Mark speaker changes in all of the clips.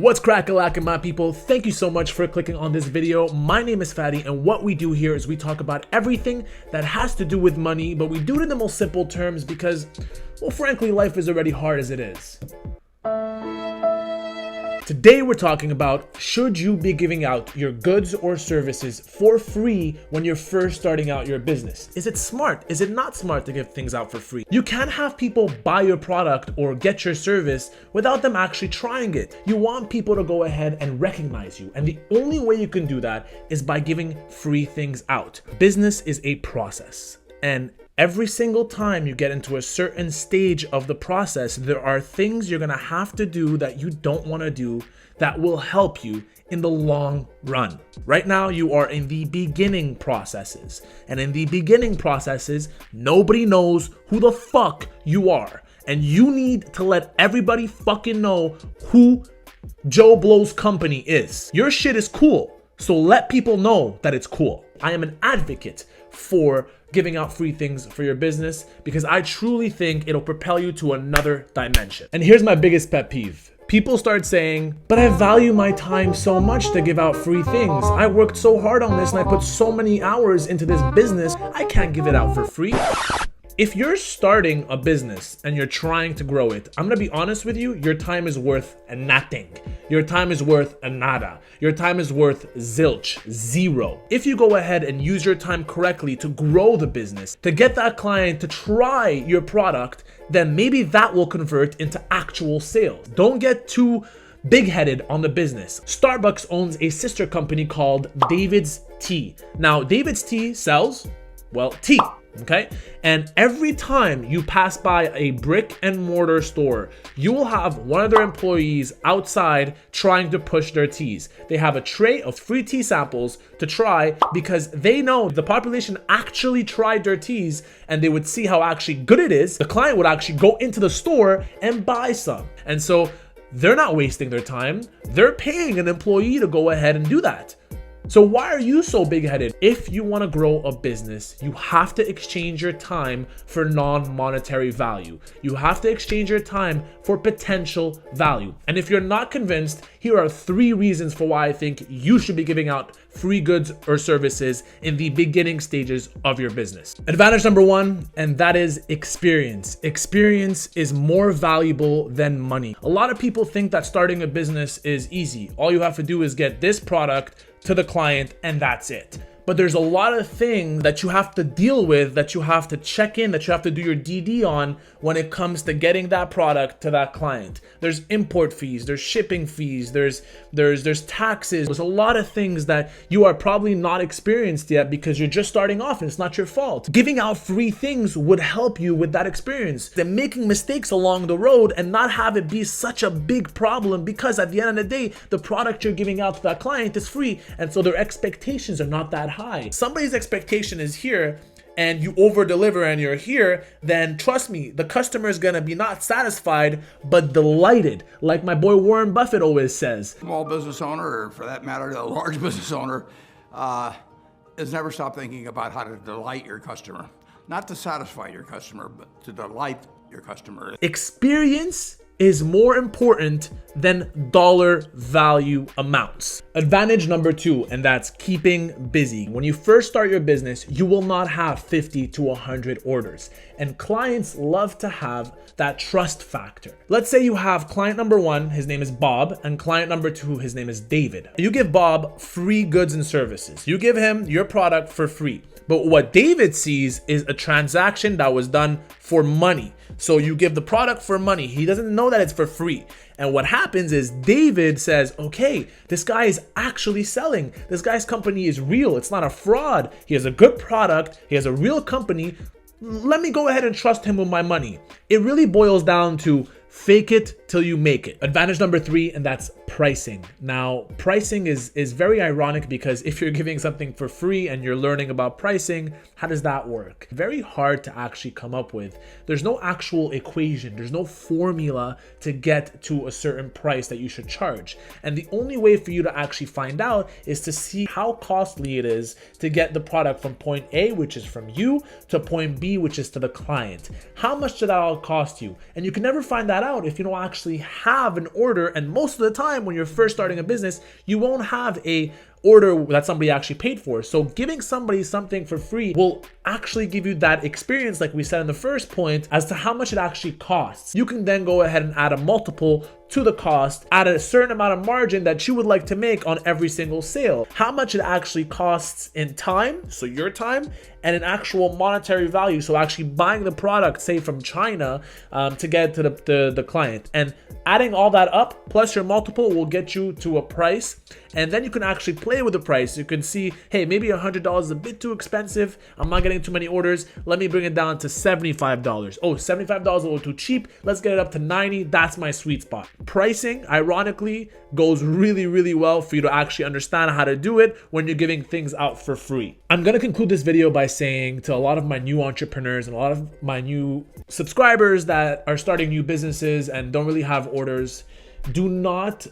Speaker 1: What's crack-a-lackin', my people? Thank you so much for clicking on this video. My name is Fatty, and what we do here is we talk about everything that has to do with money, but we do it in the most simple terms because, well, frankly, life is already hard as it is. Today we're talking about, should you be giving out your goods or services for free when you're first starting out your business? Is it smart? Is it not smart to give things out for free? You can't have people buy your product or get your service without them actually trying it. You want people to go ahead and recognize you, and the only way you can do that is by giving free things out. Business is a process, and every single time you get into a certain stage of the process, there are things you're gonna have to do that you don't wanna do that will help you in the long run. Right now, you are in the beginning processes. And in the beginning processes, nobody knows who the fuck you are. And you need to let everybody fucking know who Joe Blow's company is. Your shit is cool, so let people know that it's cool. I am an advocate for giving out free things for your business because I truly think it'll propel you to another dimension. And here's my biggest pet peeve. People start saying, but I value my time so much to give out free things. I worked so hard on this and I put so many hours into this business. I can't give it out for free. If you're starting a business and you're trying to grow it, I'm gonna be honest with you, your time is worth nothing. Your time is worth a nada. Your time is worth zilch, zero. If you go ahead and use your time correctly to grow the business, to get that client to try your product, then maybe that will convert into actual sales. Don't get too big-headed on the business. Starbucks owns a sister company called David's Tea. Now, David's Tea sells, well, tea. Okay, and every time you pass by a brick and mortar store, you will have one of their employees outside trying to push their teas. They have a tray of free tea samples to try because they know the population actually tried their teas and they would see how actually good it is. The client would actually go into the store and buy some. And so they're not wasting their time. They're paying an employee to go ahead and do that. So why are you so big-headed? If you want to grow a business, you have to exchange your time for non-monetary value. You have to exchange your time for potential value. And if you're not convinced, here are 3 reasons for why I think you should be giving out free goods or services in the beginning stages of your business. Advantage number 1, and that is experience. Experience is more valuable than money. A lot of people think that starting a business is easy. All you have to do is get this product to the client and that's it. But there's a lot of things that you have to deal with, that you have to check in, that you have to do your DD on when it comes to getting that product to that client. There's import fees, there's shipping fees, there's taxes. There's a lot of things that you are probably not experienced yet because you're just starting off and it's not your fault. Giving out free things would help you with that experience. And making mistakes along the road and not have it be such a big problem because at the end of the day, the product you're giving out to that client is free. And so their expectations are not that high. Somebody's expectation is here and you over deliver and you're here, then trust me, the customer is gonna be not satisfied, but delighted. Like my boy Warren Buffett always says.
Speaker 2: Small business owner, or for that matter, a large business owner, has never stopped thinking about how to delight your customer. Not to satisfy your customer, but to delight your customer.
Speaker 1: Experience is more important than dollar value amounts. Advantage number 2, and that's keeping busy. When you first start your business, you will not have 50 to 100 orders, and clients love to have that trust factor. Let's say you have client number 1, his name is Bob, and client number 2, his name is David. You give Bob free goods and services. You give him your product for free. But what David sees is a transaction that was done for money. So you give the product for money. He doesn't know that it's for free. And what happens is David says, okay, this guy is actually selling. This guy's company is real. It's not a fraud. He has a good product. He has a real company. Let me go ahead and trust him with my money. It really boils down to fake it till you make it. Advantage number 3, and that's pricing. Now, pricing is very ironic because if you're giving something for free and you're learning about pricing, how does that work? Very hard to actually come up with. There's no actual equation. There's no formula to get to a certain price that you should charge. And the only way for you to actually find out is to see how costly it is to get the product from point A, which is from you, to point B, which is to the client. How much did that all cost you? And you can never find that that out if you don't actually have an order. And most of the time when you're first starting a business, you won't have a order that somebody actually paid for. So giving somebody something for free will actually give you that experience, like we said in the first point, as to how much it actually costs. You can then go ahead and add a multiple to the cost, add a certain amount of margin that you would like to make on every single sale. How much it actually costs in time, so your time, and in actual monetary value, so actually buying the product, say from China, to get to the client. And adding all that up, plus your multiple, will get you to a price. And then you can actually play with the price. You can see, hey, maybe $100 is a bit too expensive. I'm not getting too many orders. Let me bring it down to $75. Oh, $75 a little too cheap. Let's get it up to $90. That's my sweet spot. Pricing, ironically, goes really, really well for you to actually understand how to do it when you're giving things out for free. I'm going to conclude this video by saying to a lot of my new entrepreneurs and a lot of my new subscribers that are starting new businesses and don't really have orders, do not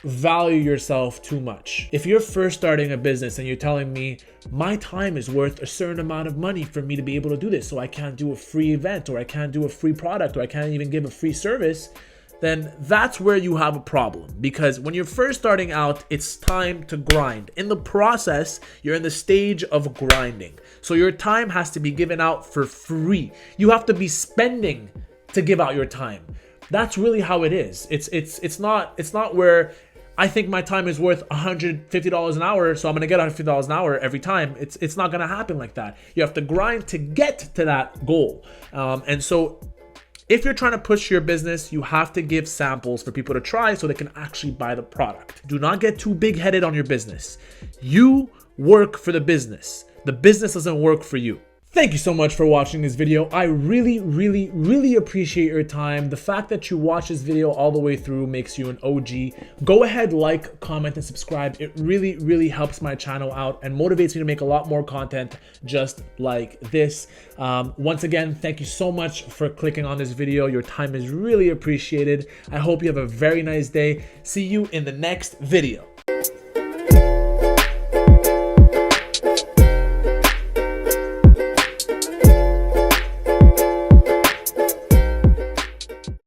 Speaker 1: value yourself too much. If you're first starting a business and you're telling me my time is worth a certain amount of money for me to be able to do this, so I can't do a free event, or I can't do a free product, or I can't even give a free service, then that's where you have a problem. Because when you're first starting out, it's time to grind. In the process, you're in the stage of grinding. So your time has to be given out for free. You have to be spending to give out your time. That's really how it is. It's not where I think my time is worth $150 an hour, so I'm gonna get $150 an hour every time. It's not gonna happen like that. You have to grind to get to that goal. And so if you're trying to push your business, you have to give samples for people to try so they can actually buy the product. Do not get too big-headed on your business. You work for the business. The business doesn't work for you. Thank you so much for watching this video. I really, really, really appreciate your time. The fact that you watch this video all the way through makes you an OG. Go ahead, like, comment, and subscribe. It really, really helps my channel out and motivates me to make a lot more content just like this. Once again, thank you so much for clicking on this video. Your time is really appreciated. I hope you have a very nice day. See you in the next video.